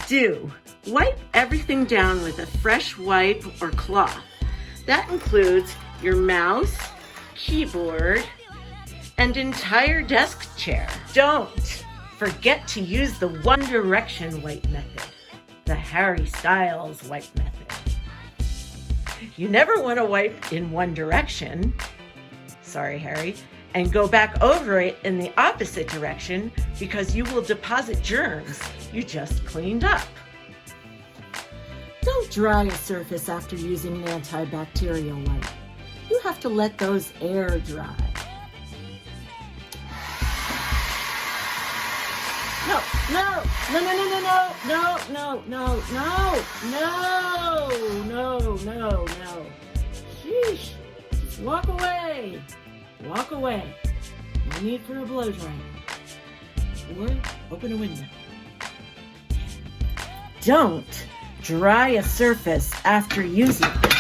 Do. Wipe everything down with a fresh wipe or cloth. That includes your mouse, keyboard, and entire desk chair. Don't forget to use the One Direction wipe method, the Harry Styles wipe method. You never want to wipe in one direction, sorry Harry, and go back over it in the opposite direction because you will deposit germs you just cleaned up. Don't dry a surface after using an antibacterial wipe. You have to let those air dry. No. Sheesh. Just walk away. Walk away. No need for a blow dryer. Or open a window. Don't dry a surface after using it.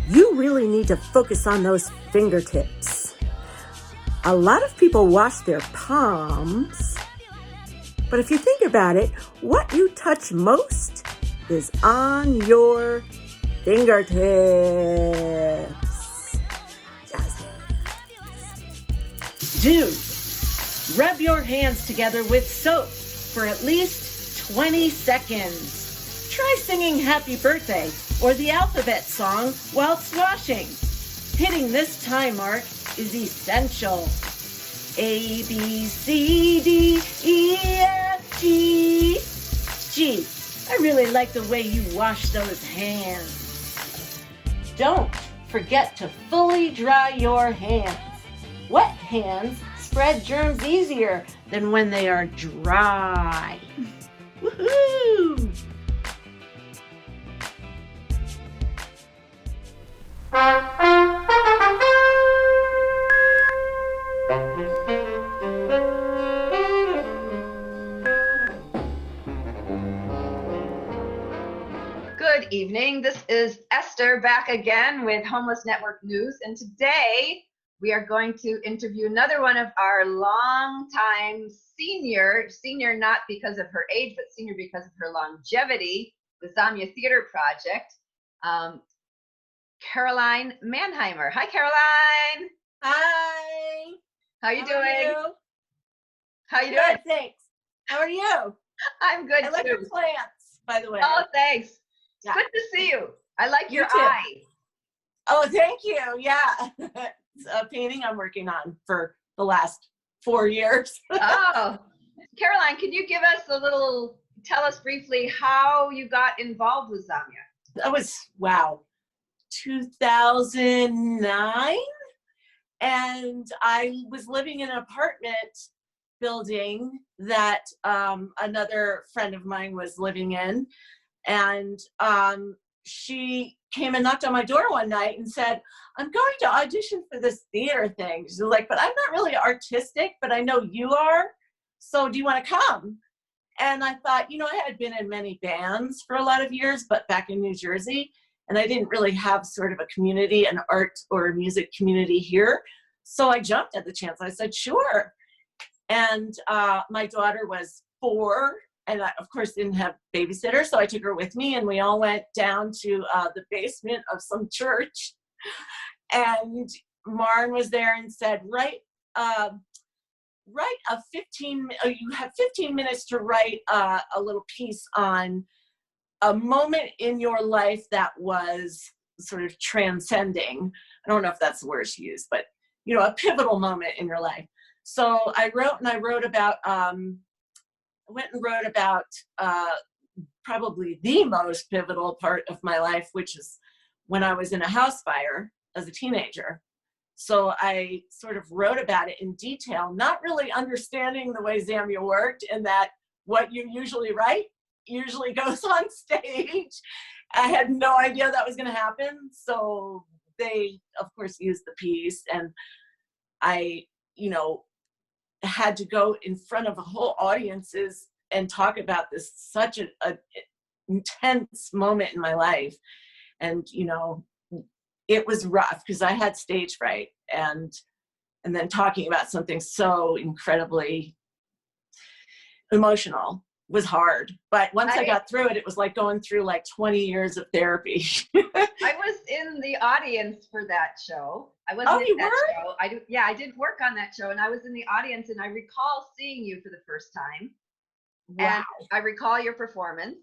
You really need to focus on those fingertips. A lot of people wash their palms, but if you think about it, what you touch most is on your fingertips. Do rub your hands together with soap for at least 20 seconds. Try singing Happy Birthday or the alphabet song whilst washing. Hitting this time mark is essential. A, B, C, D, E, F, G. Gee, I really like the way you wash those hands. Don't forget to fully dry your hands. Wet hands spread germs easier than when they are dry. Woohoo! Good evening. This is Esther back again with Homeless Network News, and today we are going to interview another one of our longtime senior not because of her age, but senior because of her longevity, the zAmya Theater Project, Caroline Mannheimer. Hi, Caroline. Hi. How you doing? How you Good, doing? thanks. How are you? I'm good I like your too. plants, by the way. Oh, thanks. Yeah. Good to see you. I like You your too. eye. Oh, thank you. Yeah. It's a painting I'm working on for the last 4 years. Oh, Caroline, can you tell us briefly how you got involved with zAmya? That was, 2009. And I was living in an apartment building that another friend of mine was living in. And she came and knocked on my door one night and said, I'm going to audition for this theater thing. She's like, but I'm not really artistic, but I know you are. So do you want to come? And I thought, I had been in many bands for a lot of years, but back in New Jersey, and I didn't really have sort of a community, an art or music community here. So I jumped at the chance. I said, sure. And my daughter was 4. And I, of course, didn't have babysitters, so I took her with me, and we all went down to the basement of some church. And Maren was there and said, you have 15 minutes to write a little piece on a moment in your life that was sort of transcending. I don't know if that's the word she used, but, a pivotal moment in your life. So I wrote about, probably the most pivotal part of my life, which is when I was in a house fire as a teenager. So I sort of wrote about it in detail, not really understanding the way zAmya worked, and that what you usually write usually goes on stage. I had no idea that was going to happen. So they, of course, used the piece, and I, had to go in front of a whole audiences and talk about this such an intense moment in my life. And it was rough because I had stage fright, and then talking about something so incredibly emotional, was hard. But once I got through it, it was like going through like 20 years of therapy. I was in the audience for that show. I wasn't in that show. I did work on that show, and I was in the audience, and I recall seeing you for the first time. Wow. And I recall your performance.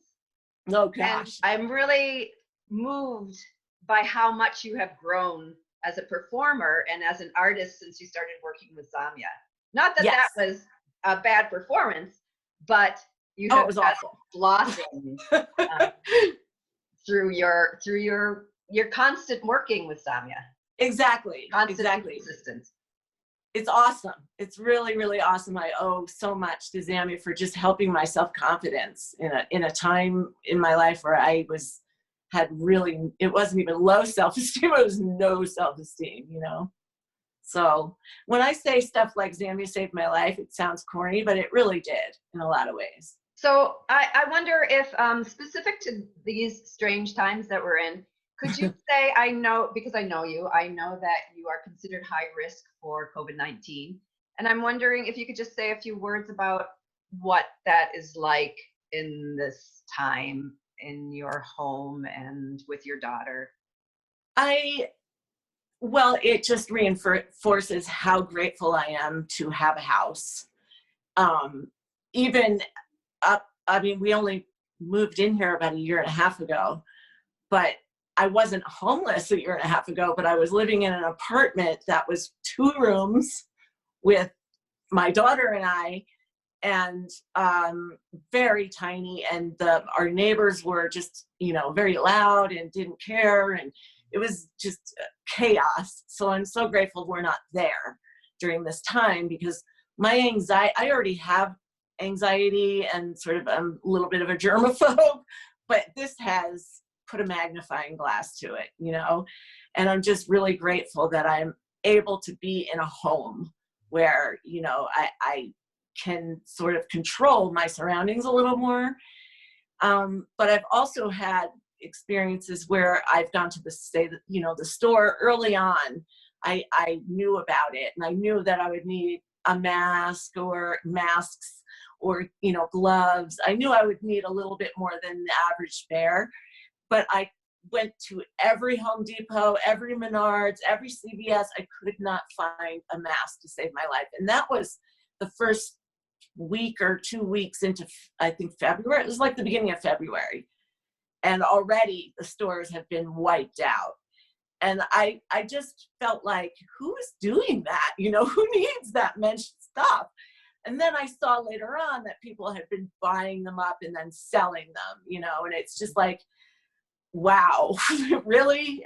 Oh gosh. And I'm really moved by how much you have grown as a performer and as an artist since you started working with zAmya. Not that that was a bad performance, but you have blossomed through your constant working with zAmya. Exactly. Constant consistent. It's awesome. It's really, really awesome. I owe so much to zAmya for just helping my self-confidence in a time in my life where it wasn't even low self-esteem, it was no self-esteem, you know? So when I say stuff like zAmya saved my life, it sounds corny, but it really did in a lot of ways. So I wonder if specific to these strange times that we're in, could you say, I know, because I know you, I know that you are considered high risk for COVID-19. And I'm wondering if you could just say a few words about what that is like in this time in your home and with your daughter. Well, it just reinforces how grateful I am to have a house. We only moved in here about 1.5 years ago, but I wasn't homeless 1.5 years ago, but I was living in an apartment that was 2 rooms with my daughter and I, and very tiny, and our neighbors were just, very loud and didn't care, and it was just chaos. So I'm so grateful we're not there during this time, because my anxiety, I already have anxiety and sort of a little bit of a germaphobe, but this has put a magnifying glass to it, and I'm just really grateful that I'm able to be in a home where, I can sort of control my surroundings a little more. But I've also had experiences where I've gone to the store early on. I knew about it, and I knew that I would need a mask or masks or, gloves. I knew I would need a little bit more than the average fare, but I went to every Home Depot, every Menards, every CVS. I could not find a mask to save my life. And that was the first week or 2 weeks into, I think, February. It was like the beginning of February. And already the stores have been wiped out. And I just felt like, who is doing that? Who needs that much stuff? And then I saw later on that people had been buying them up and then selling them, and it's just like, wow, really?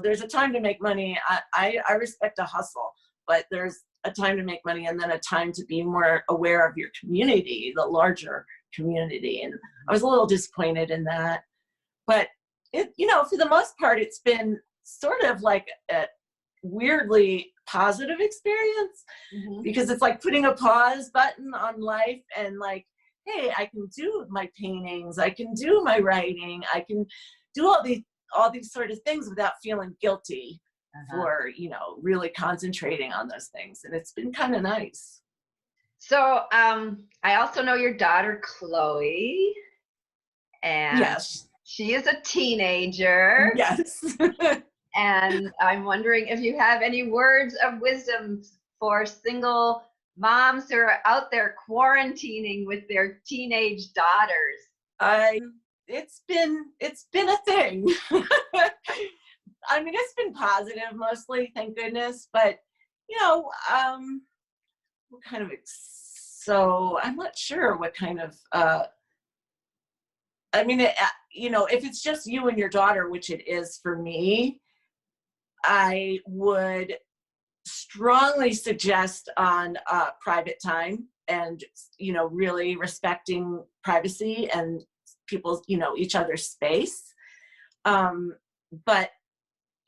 There's a time to make money. I respect a hustle, but there's a time to make money and then a time to be more aware of your community, the larger community. And I was a little disappointed in that. But for the most part, it's been sort of like a weirdly positive experience, because it's like putting a pause button on life and like, hey, I can do my paintings, I can do my writing, I can do all these sort of things without feeling guilty for, really concentrating on those things. And it's been kind of nice. So I also know your daughter, Chloe, and yes, she is a teenager. Yes. And I'm wondering if you have any words of wisdom for single moms who are out there quarantining with their teenage daughters. It's been a thing. I mean, it's been positive mostly, thank goodness. But what kind of so I'm not sure what kind of. I mean, if it's just you and your daughter, which it is for me, I would strongly suggest on private time and, really respecting privacy and people's, each other's space. But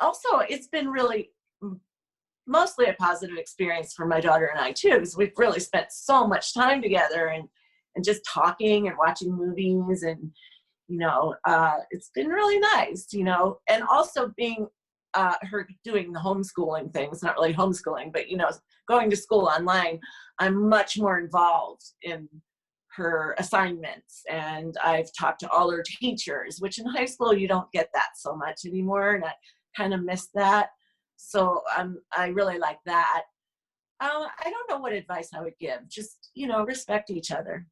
also it's been really mostly a positive experience for my daughter and I too, because we've really spent so much time together and just talking and watching movies and, it's been really nice, and also being her doing the homeschooling things, not really homeschooling, but, going to school online, I'm much more involved in her assignments, and I've talked to all her teachers, which in high school you don't get that so much anymore, and I kind of miss that. So I really like that. I don't know what advice I would give. Just, respect each other.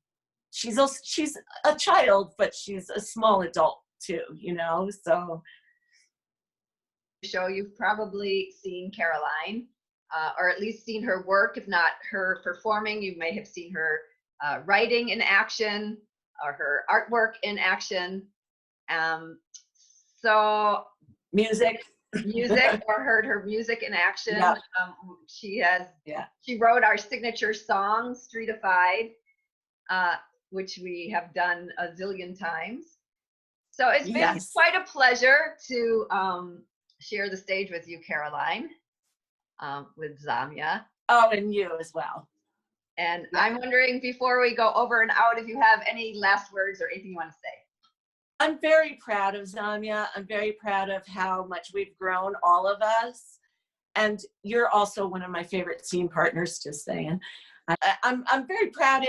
She's a child, but she's a small adult too, so. Show, you've probably seen Caroline, or at least seen her work. If not her performing, you may have seen her writing in action or her artwork in action. So music or heard her music in action. Yep. She wrote our signature song, Streetified, which we have done a zillion times. So it's been quite a pleasure to share the stage with you, Caroline, with zAmya. Oh, and you as well. And I'm wondering, before we go over and out, if you have any last words or anything you want to say. I'm very proud of zAmya. I'm very proud of how much we've grown, all of us. And you're also one of my favorite scene partners, just saying. I'm very proud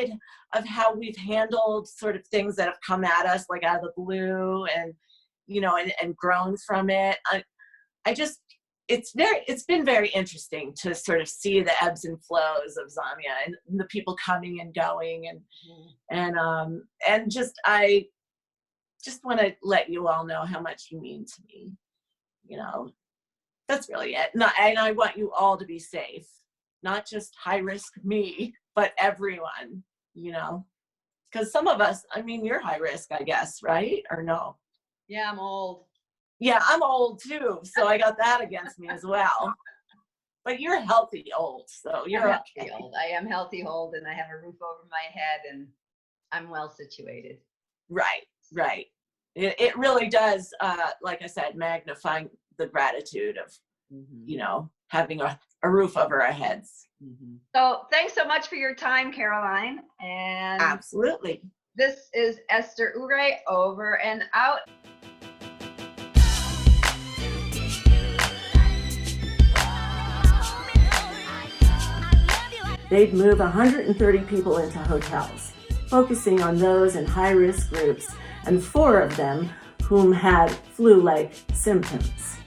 of how we've handled sort of things that have come at us, like out of the blue, and, and grown from it. It's been very interesting to sort of see the ebbs and flows of zAmya and the people coming and going, and I just want to let you all know how much you mean to me. That's really it. And I want you all to be safe, not just high risk me, but everyone, because some of us, you're high risk, I guess, right? Or no? Yeah, I'm old. Yeah, I'm old too, so I got that against me as well. But you're healthy old, so you're okay. Old. I am healthy old, and I have a roof over my head, and I'm well situated. Right. It really does, like I said, magnify the gratitude of, having a roof over our heads. Mm-hmm. So thanks so much for your time, Caroline. And absolutely. This is Esther Ure, over and out. They'd move 130 people into hotels, focusing on those in high-risk groups, and 4 of them whom had flu-like symptoms.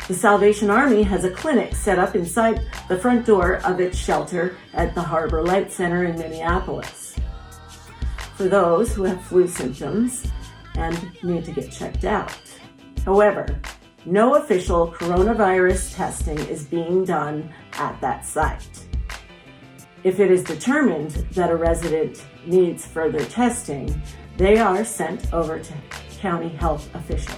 The Salvation Army has a clinic set up inside the front door of its shelter at the Harbor Light Center in Minneapolis for those who have flu symptoms and need to get checked out. However, no official coronavirus testing is being done at that site. If it is determined that a resident needs further testing, they are sent over to county health officials.